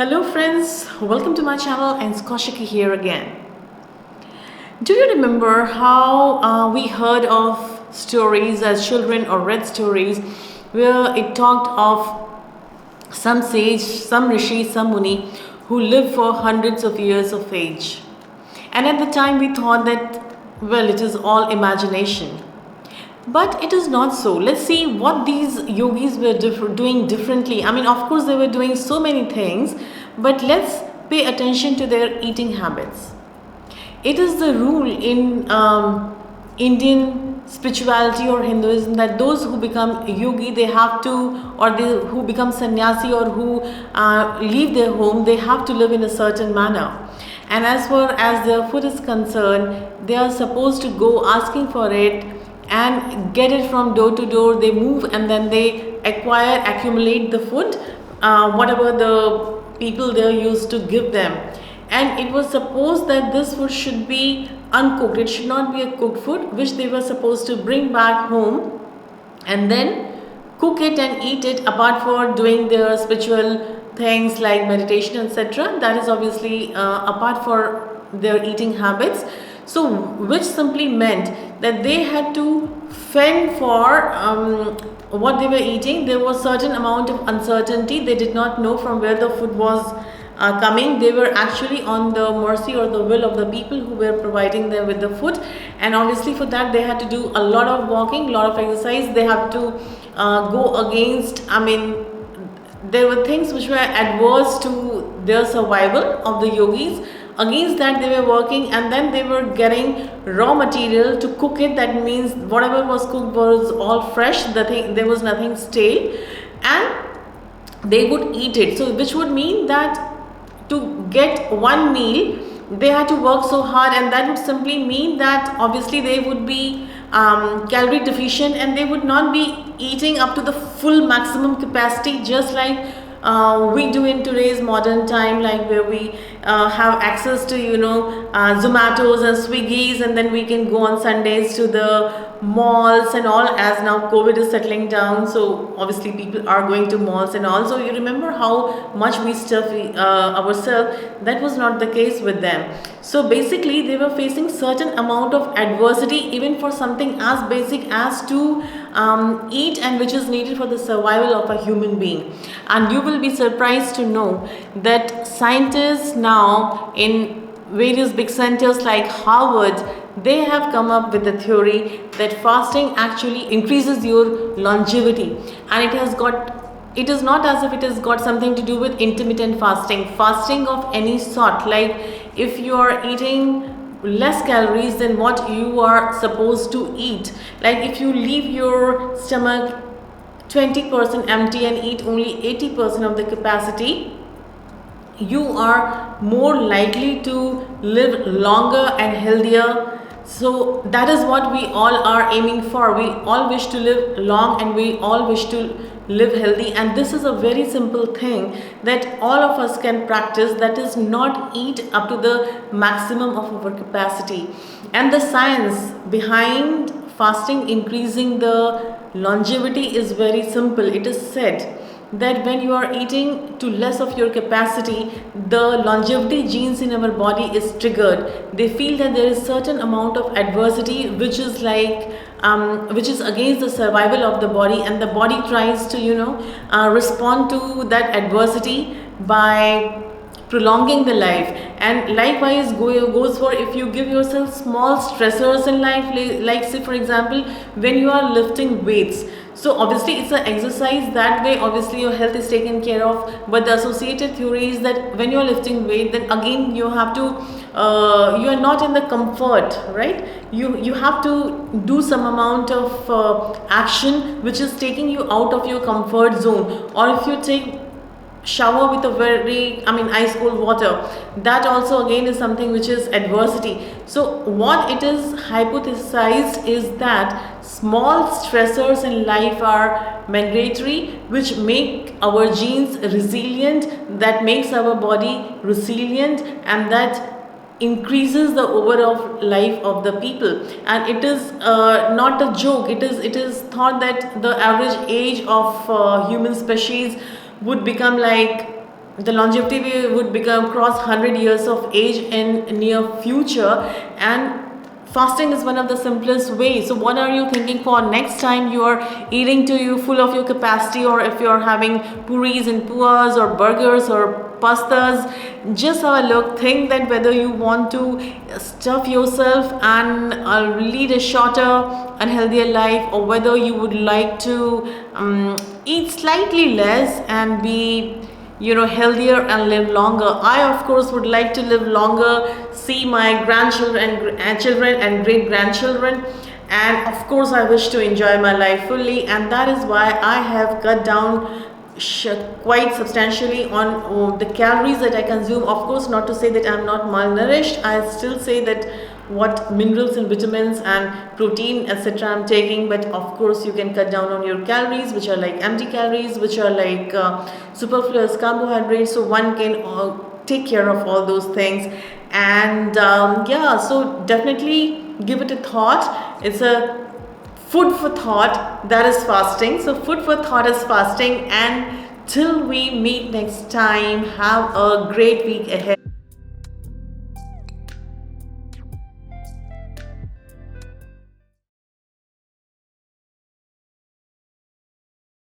Hello friends, welcome to my channel and Skoshiki here again. Do you remember how we heard of stories as children or read stories where it talked of some sage, some rishi, some muni who lived for hundreds of years of age? And at the time we thought that, well, it is all imagination. But it is not so. Let's see what these yogis were doing differently. I mean, of course, they were doing so many things, but let's pay attention to their eating habits. It is the rule in Indian spirituality or Hinduism that those who become yogi, they have to, or they who become sannyasi or who leave their home, they have to live in a certain manner. And as far as their food is concerned, they are supposed to go asking for it and get it from door to door. They move and then they accumulate the food, whatever the people there used to give them. And it was supposed that this food should be uncooked. It should not be a cooked food, which they were supposed to bring back home and then cook it and eat it, apart for doing their spiritual things like meditation, etc. That is obviously apart for their eating habits. So which simply meant that they had to fend for what they were eating. There was certain amount of uncertainty. They did not know from where the food was coming. They were actually on the mercy or the will of the people who were providing them with the food, and obviously for that they had to do a lot of walking, a lot of exercise. They had to go against, I mean, there were things which were adverse to their survival of the yogis. Against that they were working, and then they were getting raw material to cook it. That means whatever was cooked was all fresh, there was nothing stale, and they would eat it. So which would mean that to get one meal they had to work so hard, and that would simply mean that obviously they would be calorie deficient, and they would not be eating up to the full maximum capacity, just like we do in today's modern time, like where we have access to Zomatos and Swiggies, and then we can go on Sundays to the malls and all, as now COVID is settling down. So obviously people are going to malls and all. So you remember how much we stuff ourselves. That was not the case with them. So basically they were facing certain amount of adversity, even for something as basic as to eat, and which is needed for the survival of a human being. And you will be surprised to know that scientists now in various big centers like Harvard, they have come up with the theory that fasting actually increases your longevity. And it is not as if it has got something to do with intermittent fasting of any sort. Like if you are eating less calories than what you are supposed to eat, like if you leave your stomach 20% empty and eat only 80% of the capacity, you are more likely to live longer and healthier. So that is what we all are aiming for. We all wish to live long, and we all wish to live healthy. And this is a very simple thing that all of us can practice, that is not eat up to the maximum of our capacity. And the science behind fasting increasing the longevity is very simple. It is said that when you are eating to less of your capacity, the longevity genes in our body is triggered. They feel that there is certain amount of adversity which is against the survival of the body, and the body tries to respond to that adversity by prolonging the life. And likewise goes for if you give yourself small stressors in life, like say for example when you are lifting weights. So obviously it's an exercise, that way obviously your health is taken care of, but the associated theory is that when you are lifting weight, then again you have to you are not in the comfort, right? You have to do some amount of action which is taking you out of your comfort zone. Or if you take shower with a ice cold water, that also again is something which is adversity. So what it is hypothesized is that small stressors in life are mandatory, which make our genes resilient, that makes our body resilient, and that increases the overall life of the people. And it is not a joke. It is thought that the average age of human species would become like the longevity would become cross 100 years of age in near future, and fasting is one of the simplest ways. So what are you thinking for next time you are eating to you full of your capacity, or if you're having puris and puas or burgers or pastas? Just have a look, think that whether you want to stuff yourself and lead a shorter and healthier life, or whether you would like to eat slightly less and be healthier and live longer. I of course would like to live longer, see my grandchildren and children and great grandchildren, and of course I wish to enjoy my life fully, and that is why I have cut down quite substantially on the calories that I consume. Of course, not to say that I'm not malnourished. I still say that what minerals and vitamins and protein etc I'm taking, but of course you can cut down on your calories, which are like empty calories, which are like superfluous carbohydrates, so one can take care of all those things. And yeah, so definitely give it a thought. It's a food for thought, that is fasting. So food for thought is fasting, and till we meet next time, have a great week ahead.